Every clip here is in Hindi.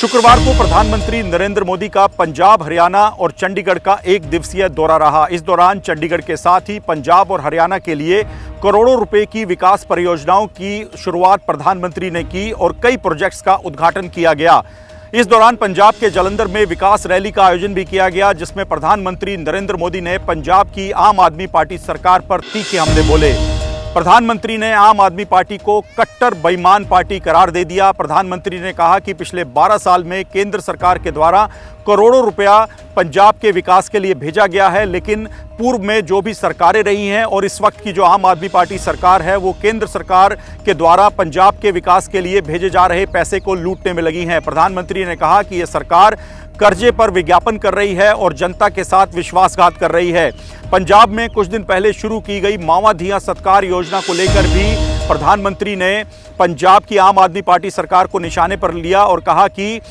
शुक्रवार को प्रधानमंत्री नरेंद्र मोदी का पंजाब, हरियाणा और चंडीगढ़ का एक दिवसीय दौरा रहा। इस दौरान चंडीगढ़ के साथ ही पंजाब और हरियाणा के लिए करोड़ों रुपए की विकास परियोजनाओं की शुरुआत प्रधानमंत्री ने की और कई प्रोजेक्ट्स का उद्घाटन किया गया। इस दौरान पंजाब के जालंधर में विकास रैली का आयोजन भी किया गया, जिसमें प्रधानमंत्री नरेंद्र मोदी ने पंजाब की आम आदमी पार्टी सरकार पर तीखे हमले बोले। प्रधानमंत्री ने आम आदमी पार्टी को कट्टर बेईमान पार्टी करार दे दिया। प्रधानमंत्री ने कहा कि पिछले 12 साल में केंद्र सरकार के द्वारा करोड़ों रुपया पंजाब के विकास के लिए भेजा गया है, लेकिन पूर्व में जो भी सरकारें रही हैं और इस वक्त की जो आम आदमी पार्टी सरकार है, वो केंद्र सरकार के द्वारा पंजाब के विकास के लिए भेजे जा रहे पैसे को लूटने में लगी हैं। प्रधानमंत्री ने कहा कि यह सरकार कर्जे पर विज्ञापन कर रही है और जनता के साथ विश्वासघात कर रही है। पंजाब में कुछ दिन पहले शुरू की गई मावां धियां सत्कार योजना को लेकर भी प्रधानमंत्री ने पंजाब की आम आदमी पार्टी सरकार को निशाने पर लिया और कहा कि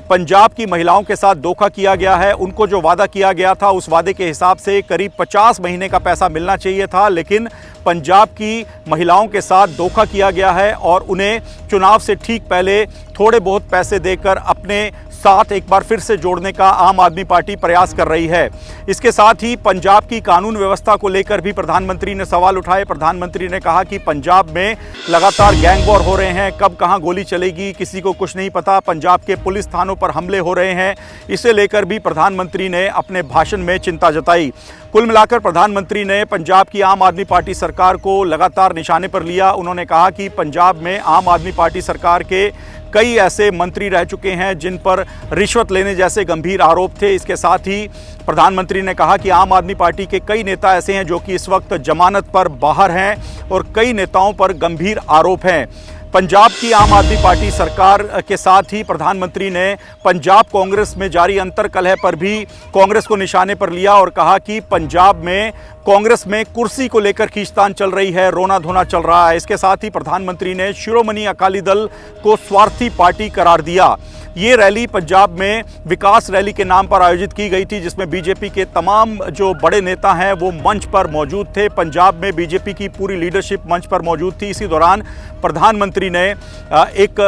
पंजाब की महिलाओं के साथ धोखा किया गया है। उनको जो वादा किया गया था, उस वादे के हिसाब से करीब 50 महीने का पैसा मिलना चाहिए था, लेकिन पंजाब की महिलाओं के साथ धोखा किया गया है और उन्हें चुनाव से ठीक पहले थोड़े बहुत पैसे देकर अपने साथ एक बार फिर से जोड़ने का आम आदमी पार्टी प्रयास कर रही है। इसके साथ ही पंजाब की कानून व्यवस्था को लेकर भी प्रधानमंत्री ने सवाल उठाए। प्रधानमंत्री ने कहा कि पंजाब में लगातार गैंग वॉर हो रहे हैं, कब कहां गोली चलेगी किसी को कुछ नहीं पता। पंजाब के पुलिस थानों पर हमले हो रहे हैं। इसे लेकर भी प्रधानमंत्री ने अपने भाषण में चिंता जताई। कुल मिलाकर प्रधानमंत्री ने पंजाब की आम आदमी पार्टी सरकार को लगातार निशाने पर लिया। उन्होंने कहा कि पंजाब में आम आदमी पार्टी सरकार के कई ऐसे मंत्री रह चुके हैं जिन पर रिश्वत लेने जैसे गंभीर आरोप थे। इसके साथ ही प्रधानमंत्री ने कहा कि आम आदमी पार्टी के कई नेता ऐसे हैं जो कि इस वक्त जमानत पर बाहर हैं और कई नेताओं पर गंभीर आरोप हैं। पंजाब की आम आदमी पार्टी सरकार के साथ ही प्रधानमंत्री ने पंजाब कांग्रेस में जारी अंतर्कलह पर भी कांग्रेस को निशाने पर लिया और कहा कि पंजाब में कांग्रेस में कुर्सी को लेकर खींचतान चल रही है, रोना धोना चल रहा है। इसके साथ ही प्रधानमंत्री ने शिरोमणि अकाली दल को स्वार्थी पार्टी करार दिया। ये रैली पंजाब में विकास रैली के नाम पर आयोजित की गई थी, जिसमें बीजेपी के तमाम जो बड़े नेता हैं वो मंच पर मौजूद थे। पंजाब में बीजेपी की पूरी लीडरशिप मंच पर मौजूद थी। इसी दौरान प्रधानमंत्री ने एक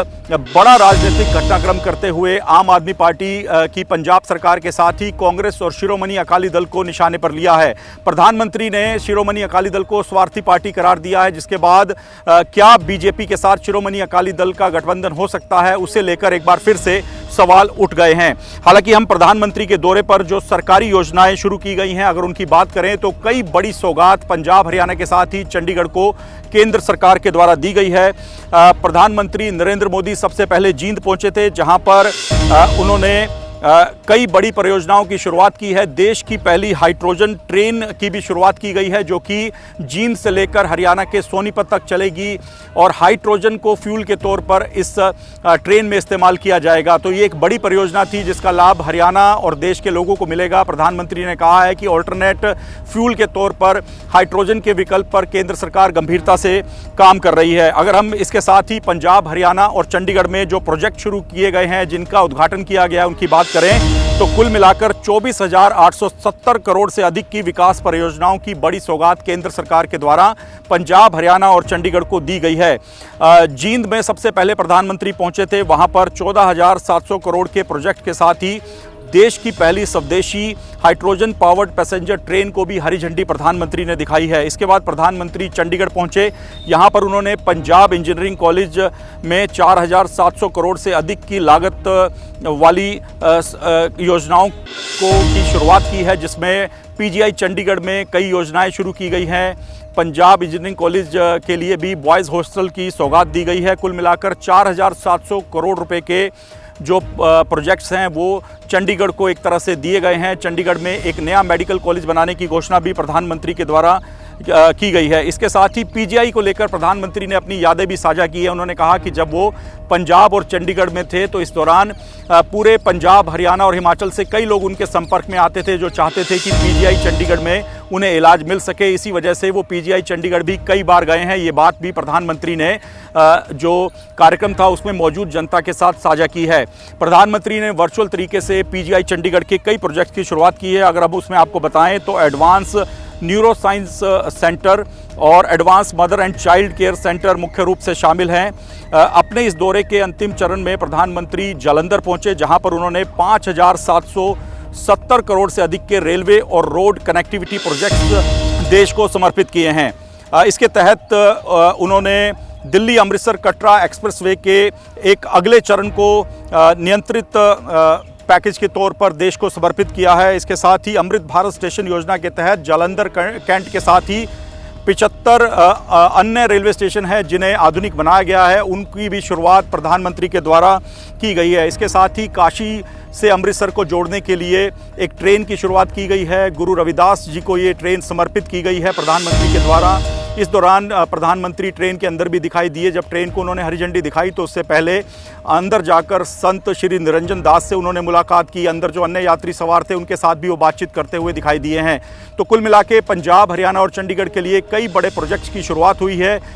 बड़ा राजनीतिक घटनाक्रम करते हुए आम आदमी पार्टी की पंजाब सरकार के साथ ही कांग्रेस और शिरोमणि अकाली दल को निशाने पर लिया है। प्रधानमंत्री ने शिरोमणि अकाली दल को स्वार्थी पार्टी करार दिया है, जिसके बाद क्या बीजेपी के साथ शिरोमणि अकाली दल का गठबंधन हो सकता है, उसे लेकर एक बार फिर से सवाल उठ गए हैं। हालांकि हम प्रधानमंत्री के दौरे पर जो सरकारी योजनाएं शुरू की गई हैं, अगर उनकी बात करें तो कई बड़ी सौगात पंजाब, हरियाणा के साथ ही चंडीगढ़ को केंद्र सरकार के द्वारा दी गई है। प्रधानमंत्री नरेंद्र मोदी सबसे पहले जींद पहुंचे थे, जहां पर उन्होंने कई बड़ी परियोजनाओं की शुरुआत की है। देश की पहली हाइड्रोजन ट्रेन की भी शुरुआत की गई है, जो कि जींद से लेकर हरियाणा के सोनीपत तक चलेगी और हाइड्रोजन को फ्यूल के तौर पर इस ट्रेन में इस्तेमाल किया जाएगा। तो ये एक बड़ी परियोजना थी जिसका लाभ हरियाणा और देश के लोगों को मिलेगा। प्रधानमंत्री ने कहा है कि ऑल्टरनेट फ्यूल के तौर पर हाइड्रोजन के विकल्प पर केंद्र सरकार गंभीरता से काम कर रही है। अगर हम इसके साथ ही पंजाब, हरियाणा और चंडीगढ़ में जो प्रोजेक्ट शुरू किए गए हैं, जिनका उद्घाटन किया गया, उनकी बात करें तो कुल मिलाकर 24,870 करोड़ से अधिक की विकास परियोजनाओं की बड़ी सौगात केंद्र सरकार के द्वारा पंजाब, हरियाणा और चंडीगढ़ को दी गई है। जींद में सबसे पहले प्रधानमंत्री पहुंचे थे। वहां पर 14,700 करोड़ के प्रोजेक्ट के साथ ही देश की पहली स्वदेशी हाइड्रोजन पावर्ड पैसेंजर ट्रेन को भी हरी झंडी प्रधानमंत्री ने दिखाई है। इसके बाद प्रधानमंत्री चंडीगढ़ पहुंचे। यहां पर उन्होंने पंजाब इंजीनियरिंग कॉलेज में 4,700 करोड़ से अधिक की लागत वाली योजनाओं की शुरुआत की है, जिसमें पीजीआई चंडीगढ़ में कई योजनाएं शुरू की गई हैं। पंजाब इंजीनियरिंग कॉलेज के लिए भी बॉयज़ हॉस्टल की सौगात दी गई है। कुल मिलाकर 4,700 करोड़ रुपए के जो प्रोजेक्ट्स हैं वो चंडीगढ़ को एक तरह से दिए गए हैं। चंडीगढ़ में एक नया मेडिकल कॉलेज बनाने की घोषणा भी प्रधानमंत्री के द्वारा की गई है। इसके साथ ही पीजीआई को लेकर प्रधानमंत्री ने अपनी यादें भी साझा की है। उन्होंने कहा कि जब वो पंजाब और चंडीगढ़ में थे तो इस दौरान पूरे पंजाब, हरियाणा और हिमाचल से कई लोग उनके संपर्क में आते थे, जो चाहते थे कि पीजीआई चंडीगढ़ में उन्हें इलाज मिल सके। इसी वजह से वो पीजीआई चंडीगढ़ भी कई बार गए हैं। ये बात भी प्रधानमंत्री ने जो कार्यक्रम था उसमें मौजूद जनता के साथ साझा की है। प्रधानमंत्री ने वर्चुअल तरीके से पीजीआई चंडीगढ़ के कई प्रोजेक्ट की शुरुआत की है। अगर अब उसमें आपको बताएं तो एडवांस न्यूरो साइंस सेंटर और advance mother and child care centre मुख्य रूप से शामिल हैं। अपने इस दौरे के अंतिम चरण में प्रधानमंत्री जालंधर पहुंचे, जहां पर उन्होंने 5,770 करोड़ से अधिक के रेलवे और रोड कनेक्टिविटी प्रोजेक्ट्स देश को समर्पित किए हैं। इसके तहत उन्होंने दिल्ली अमृतसर कटरा एक्सप्रेसवे के एक अगले चरण को नियंत्रित पैकेज के तौर पर देश को समर्पित किया है। इसके साथ ही अमृत भारत स्टेशन योजना के तहत जालंधर कैंट के साथ ही 75 अन्य रेलवे स्टेशन हैं जिन्हें आधुनिक बनाया गया है, उनकी भी शुरुआत प्रधानमंत्री के द्वारा की गई है। इसके साथ ही काशी से अमृतसर को जोड़ने के लिए एक ट्रेन की शुरुआत की गई है। गुरु रविदास जी को ये ट्रेन समर्पित की गई है प्रधानमंत्री के द्वारा। इस दौरान प्रधानमंत्री ट्रेन के अंदर भी दिखाई दिए। जब ट्रेन को उन्होंने हरी झंडी दिखाई तो उससे पहले अंदर जाकर संत श्री निरंजन दास से उन्होंने मुलाकात की। अंदर जो अन्य यात्री सवार थे उनके साथ भी वो बातचीत करते हुए दिखाई दिए हैं। तो कुल मिला के पंजाब, हरियाणा और चंडीगढ़ के लिए कई बड़े प्रोजेक्ट्स की शुरुआत हुई है।